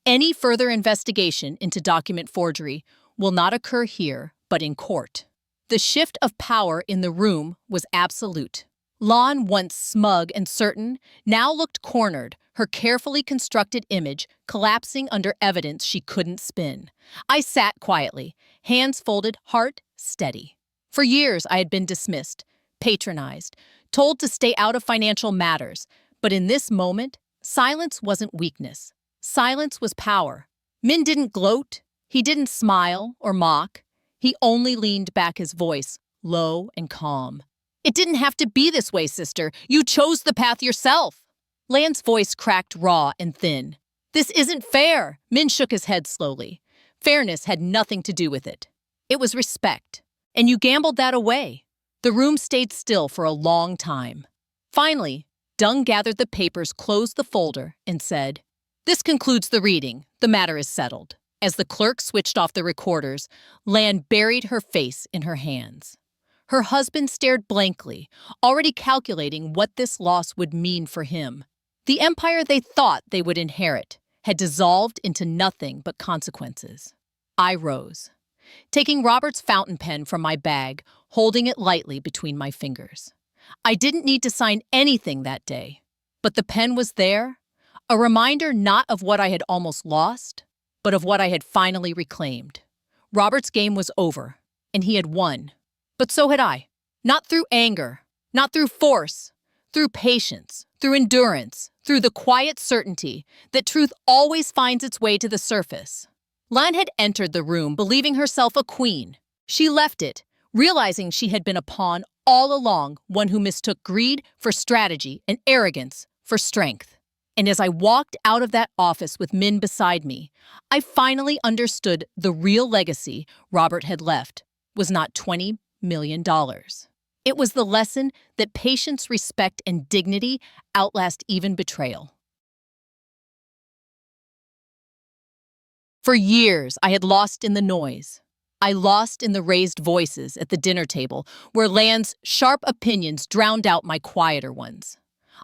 Any further investigation into document forgery will not occur here, but in court. The shift of power in the room was absolute. Lan, once smug and certain, now looked cornered, her carefully constructed image collapsing under evidence she couldn't spin. I sat quietly, hands folded, heart steady. For years I had been dismissed, patronized, told to stay out of financial matters, but in this moment, silence wasn't weakness. Silence was power. Minh didn't gloat, he didn't smile or mock. He only leaned back, his voice low and calm. It didn't have to be this way, sister. You chose the path yourself. Lan's voice cracked raw and thin. This isn't fair. Minh shook his head slowly. Fairness had nothing to do with it. It was respect. And you gambled that away. The room stayed still for a long time. Finally, Dung gathered the papers, closed the folder, and said, "This concludes the reading. The matter is settled." As the clerk switched off the recorders, Lan buried her face in her hands. Her husband stared blankly, already calculating what this loss would mean for him. The empire they thought they would inherit had dissolved into nothing but consequences. I rose, taking Robert's fountain pen from my bag, holding it lightly between my fingers. I didn't need to sign anything that day, but the pen was there, a reminder not of what I had almost lost, but of what I had finally reclaimed. Robert's game was over, and he had won. But so had I. Not through anger, not through force, through patience, through endurance, through the quiet certainty that truth always finds its way to the surface. Lan had entered the room believing herself a queen. She left it, realizing she had been a pawn all along, one who mistook greed for strategy and arrogance for strength. And as I walked out of that office with Minh beside me, I finally understood the real legacy Robert had left was not $20 million. It was the lesson that patience, respect, and dignity outlast even betrayal. For years, I had lost in the noise. I lost in the raised voices at the dinner table, where Lan's sharp opinions drowned out my quieter ones.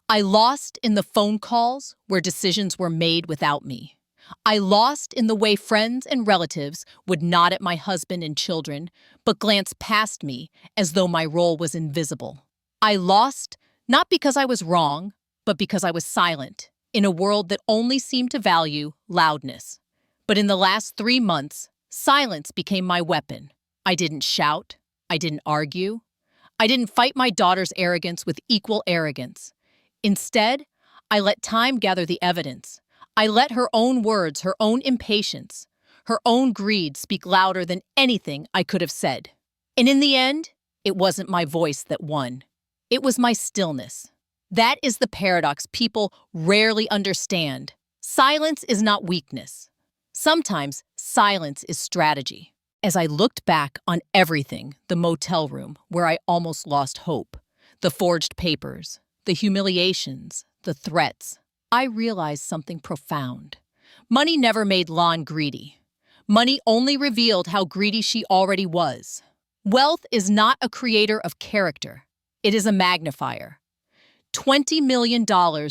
I lost in the phone calls where decisions were made without me. I lost in the way friends and relatives would nod at my husband and children, but glance past me as though my role was invisible. I lost not because I was wrong, but because I was silent, in a world that only seemed to value loudness. But in the last 3 months, silence became my weapon. I didn't shout. I didn't argue. I didn't fight my daughter's arrogance with equal arrogance. Instead, I let time gather the evidence. I let her own words, her own impatience, her own greed speak louder than anything I could have said. And in the end, it wasn't my voice that won. It was my stillness. That is the paradox people rarely understand. Silence is not weakness. Sometimes silence is strategy. As I looked back on everything, the motel room where I almost lost hope, the forged papers, the humiliations, the threats, I realized something profound. Money never made Lan greedy. Money only revealed how greedy she already was. Wealth is not a creator of character. It is a magnifier. $20 million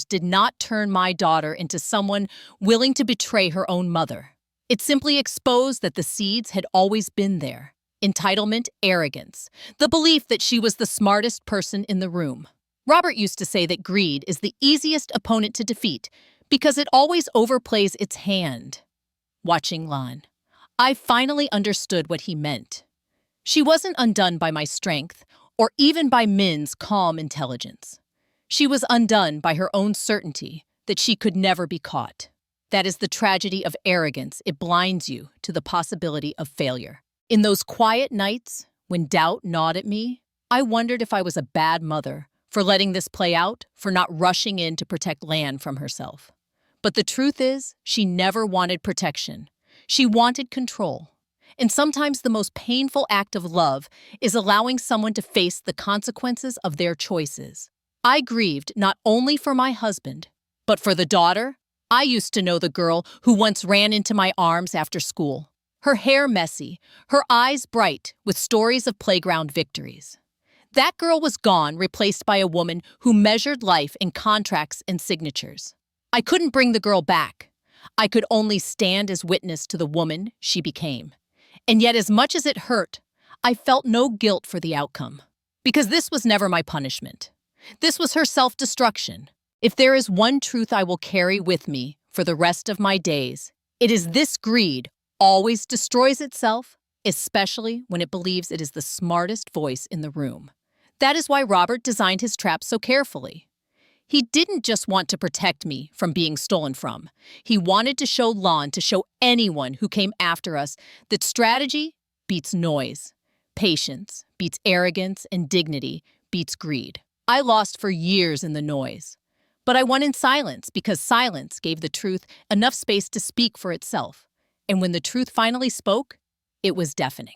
did not turn my daughter into someone willing to betray her own mother. It simply exposed that the seeds had always been there. Entitlement, arrogance, the belief that she was the smartest person in the room. Robert used to say that greed is the easiest opponent to defeat because it always overplays its hand. Watching Lan, I finally understood what he meant. She wasn't undone by my strength or even by Minh's calm intelligence. She was undone by her own certainty that she could never be caught. That is the tragedy of arrogance. It blinds you to the possibility of failure. In those quiet nights, when doubt gnawed at me, I wondered if I was a bad mother for letting this play out, for not rushing in to protect land from herself. But the truth is, she never wanted protection. She wanted control. And sometimes the most painful act of love is allowing someone to face the consequences of their choices. I grieved not only for my husband, but for the daughter. I used to know the girl who once ran into my arms after school. Her hair messy, her eyes bright with stories of playground victories. That girl was gone, replaced by a woman who measured life in contracts and signatures. I couldn't bring the girl back. I could only stand as witness to the woman she became. And yet, as much as it hurt, I felt no guilt for the outcome. Because this was never my punishment. This was her self-destruction. If there is one truth I will carry with me for the rest of my days, it is this: greed always destroys itself, especially when it believes it is the smartest voice in the room. That is why Robert designed his trap so carefully. He didn't just want to protect me from being stolen from. He wanted to show Lon, to show anyone who came after us, that strategy beats noise, patience beats arrogance, and dignity beats greed. I lost for years in the noise. But I won in silence, because silence gave the truth enough space to speak for itself. And when the truth finally spoke, it was deafening.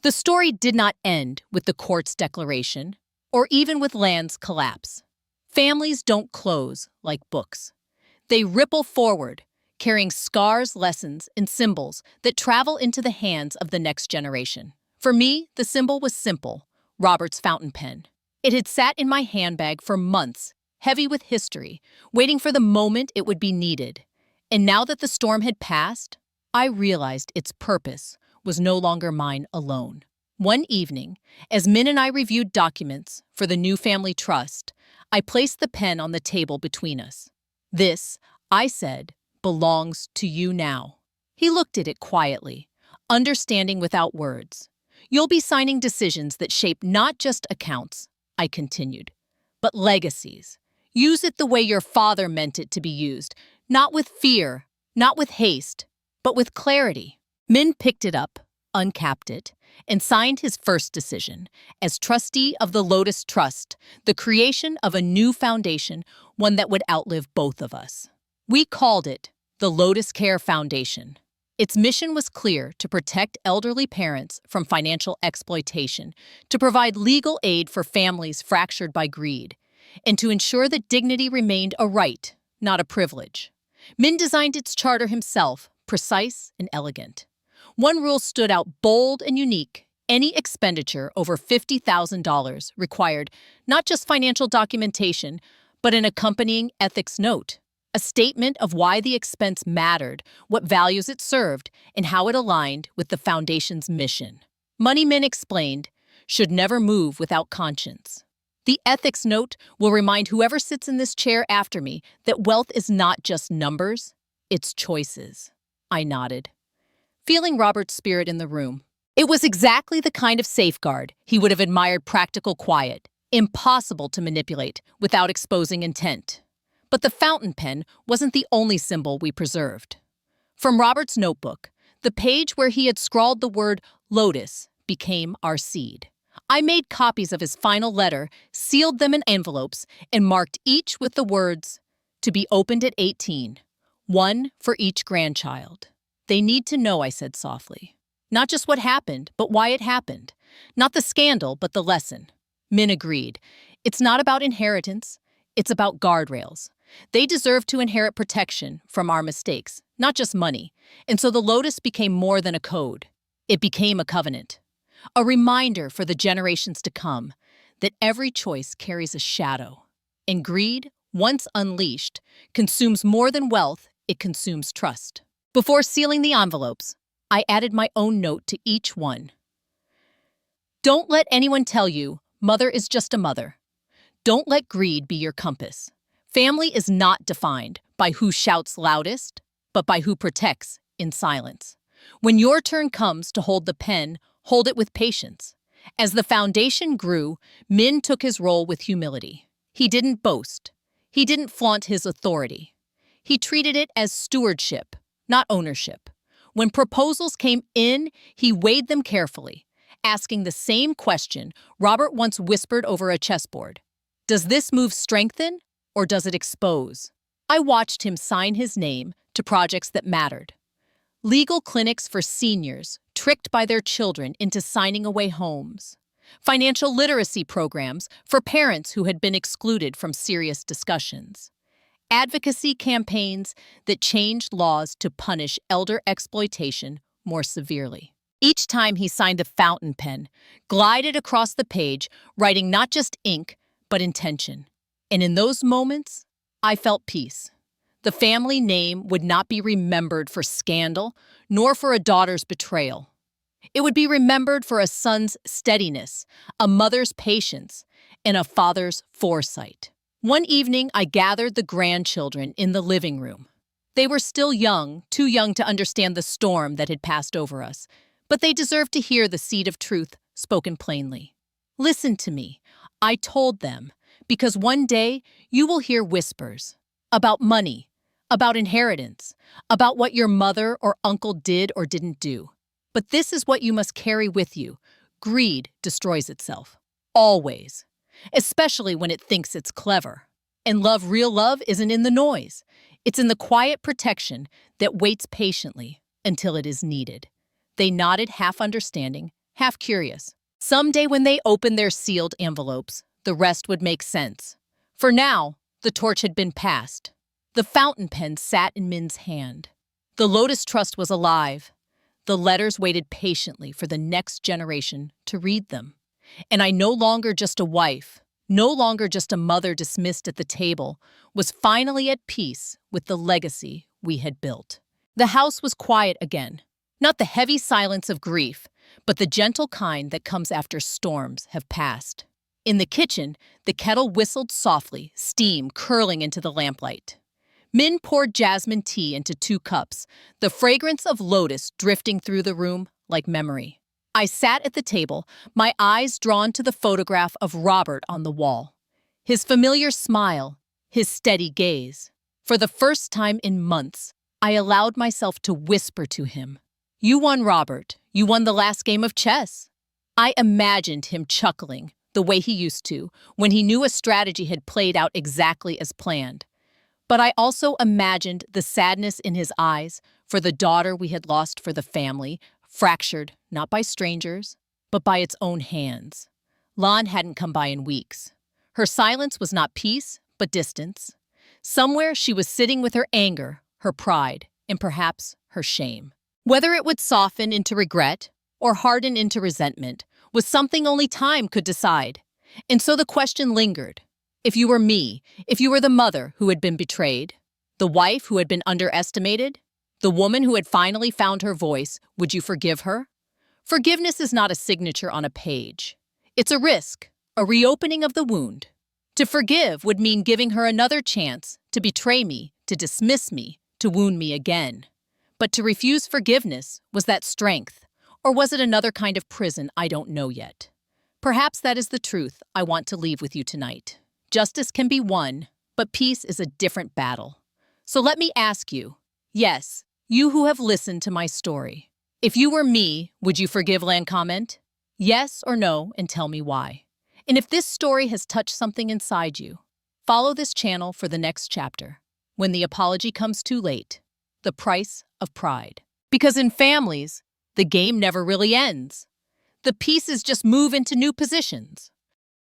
The story did not end with the court's declaration, or even with land's collapse. Families don't close like books. They ripple forward, carrying scars, lessons, and symbols that travel into the hands of the next generation. For me, the symbol was simple: Robert's fountain pen. It had sat in my handbag for months, heavy with history, waiting for the moment it would be needed. And now that the storm had passed, I realized its purpose was no longer mine alone. One evening, as Minh and I reviewed documents for the new family trust, I placed the pen on the table between us. "This," I said, "belongs to you now." He looked at it quietly, understanding without words. "You'll be signing decisions that shape not just accounts," I continued, "but legacies. Use it the way your father meant it to be used, not with fear, not with haste, but with clarity." Minh picked it up, uncapped it, and signed his first decision as trustee of the Lotus Trust, the creation of a new foundation, one that would outlive both of us. We called it the Lotus Care Foundation. Its mission was clear: to protect elderly parents from financial exploitation, to provide legal aid for families fractured by greed, and to ensure that dignity remained a right, not a privilege. Minh designed its charter himself, precise and elegant. One rule stood out, bold and unique: any expenditure over $50,000 required not just financial documentation, but an accompanying ethics note, a statement of why the expense mattered, what values it served, and how it aligned with the foundation's mission. Money, Minh explained, should never move without conscience. The ethics note will remind whoever sits in this chair after me that wealth is not just numbers, it's choices. I nodded, feeling Robert's spirit in the room. It was exactly the kind of safeguard he would have admired: practical, quiet, impossible to manipulate without exposing intent. But the fountain pen wasn't the only symbol we preserved. From Robert's notebook, the page where he had scrawled the word Lotus became our seed. I made copies of his final letter, sealed them in envelopes, and marked each with the words, "To be opened at 18, one for each grandchild." "They need to know," I said softly. "Not just what happened, but why it happened. Not the scandal, but the lesson." Minh agreed. "It's not about inheritance. It's about guardrails. They deserve to inherit protection from our mistakes, not just money." And so the Lotus became more than a code. It became a covenant. A reminder for the generations to come that every choice carries a shadow. And greed, once unleashed, consumes more than wealth, it consumes trust. Before sealing the envelopes, I added my own note to each one. "Don't let anyone tell you mother is just a mother. Don't let greed be your compass. Family is not defined by who shouts loudest, but by who protects in silence. When your turn comes to hold the pen, hold it with patience." As the foundation grew, Minh took his role with humility. He didn't boast. He didn't flaunt his authority. He treated it as stewardship, not ownership. When proposals came in, he weighed them carefully, asking the same question Robert once whispered over a chessboard. Does this move strengthen or does it expose? I watched him sign his name to projects that mattered. Legal clinics for seniors tricked by their children into signing away homes. Financial literacy programs for parents who had been excluded from serious discussions. Advocacy campaigns that changed laws to punish elder exploitation more severely. Each time he signed a fountain pen, glided across the page, writing not just ink, but intention. And in those moments, I felt peace. The family name would not be remembered for scandal, nor for a daughter's betrayal. It would be remembered for a son's steadiness, a mother's patience, and a father's foresight. One evening, I gathered the grandchildren in the living room. They were still young, too young to understand the storm that had passed over us, but they deserved to hear the seed of truth spoken plainly. Listen to me, I told them, because one day you will hear whispers about money, about inheritance, about what your mother or uncle did or didn't do. But this is what you must carry with you. Greed destroys itself. Always. Especially when it thinks it's clever. And real love isn't in the noise. It's in the quiet protection that waits patiently until it is needed. They nodded, half understanding, half curious. Someday when they opened their sealed envelopes, the rest would make sense. For now, the torch had been passed. The fountain pen sat in Min's hand. The Lotus Trust was alive. The letters waited patiently for the next generation to read them. And I, no longer just a wife, no longer just a mother dismissed at the table, was finally at peace with the legacy we had built. The house was quiet again. Not the heavy silence of grief, but the gentle kind that comes after storms have passed. In the kitchen, the kettle whistled softly, steam curling into the lamplight. Min poured jasmine tea into 2 cups, the fragrance of lotus drifting through the room like memory. I sat at the table, my eyes drawn to the photograph of Robert on the wall. His familiar smile, his steady gaze. For the first time in months, I allowed myself to whisper to him, "You won, Robert. You won the last game of chess." I imagined him chuckling, the way he used to, when he knew a strategy had played out exactly as planned. But I also imagined the sadness in his eyes for the daughter we had lost, for the family, fractured not by strangers, but by its own hands. Lan hadn't come by in weeks. Her silence was not peace, but distance. Somewhere she was sitting with her anger, her pride, and perhaps her shame. Whether it would soften into regret or harden into resentment was something only time could decide. And so the question lingered. If you were me, if you were the mother who had been betrayed, the wife who had been underestimated, the woman who had finally found her voice, would you forgive her? Forgiveness is not a signature on a page. It's a risk, a reopening of the wound. To forgive would mean giving her another chance to betray me, to dismiss me, to wound me again. But to refuse forgiveness, was that strength? Or was it another kind of prison I don't know yet? Perhaps that is the truth I want to leave with you tonight. Justice can be won, but peace is a different battle. So let me ask you, yes, you who have listened to my story, if you were me, would you forgive Lan? Comment yes or no and tell me why. And if this story has touched something inside you, follow this channel for the next chapter, when the apology comes too late, the price of pride. Because in families, the game never really ends. The pieces just move into new positions.